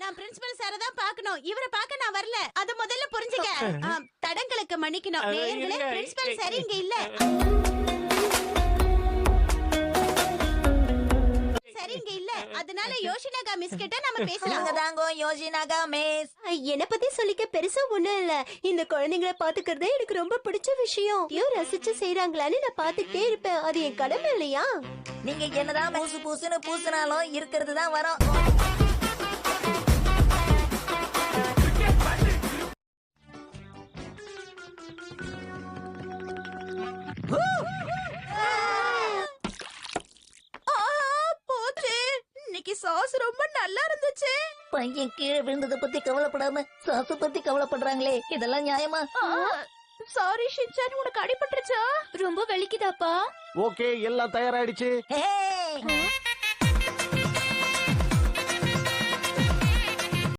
நான் பிரின்சிபல் சார தான் பார்க்கணும். இவரை பார்க்க நான் வரல. அத முதல்ல புரிஞ்சுக்க. தடங்களுக்கு மன்னிக்கணும். நேயர்களே, பிரின்சிபல் சார் இங்க இல்ல. சரிங்க இல்ல. அதனால யோஷினாகா மிஸ் கிட்ட நாம பேசலாம். தாங்கோ யோஷினாகா மிஸ். என்ன பத்தி சொல்லிக்க பெருசா ஒண்ணும் இல்ல. இந்த குழந்தைங்களை பாத்துக்கிறதே எனக்கு ரொம்ப பிடிச்ச விஷயம். ரசிச்சு செய்யறாங்களான்னு நான் பாத்துக்கிட்டே இருப்பேன். அது என் கடமை இல்லையா? நீங்க என்னதான் பூசு பூசுன்னு பூசினாலும் இருக்கிறது தான் வரும். சாஸ் ரொம்ப நல்லா இருந்துச்சு. பையன் கீழே விழுந்ததை பத்தி கவலைப்படாம சாசு பத்தி கவலைப்படுறாங்களே, இதெல்லாம் நியாயமா? சாரி ஷின்சான், உனக்கு அடிபட்டுருச்சா? ரொம்ப வலிக்குதாப்பா? ஓகே, எல்லாம் தயாராயிடுச்சு. ஹே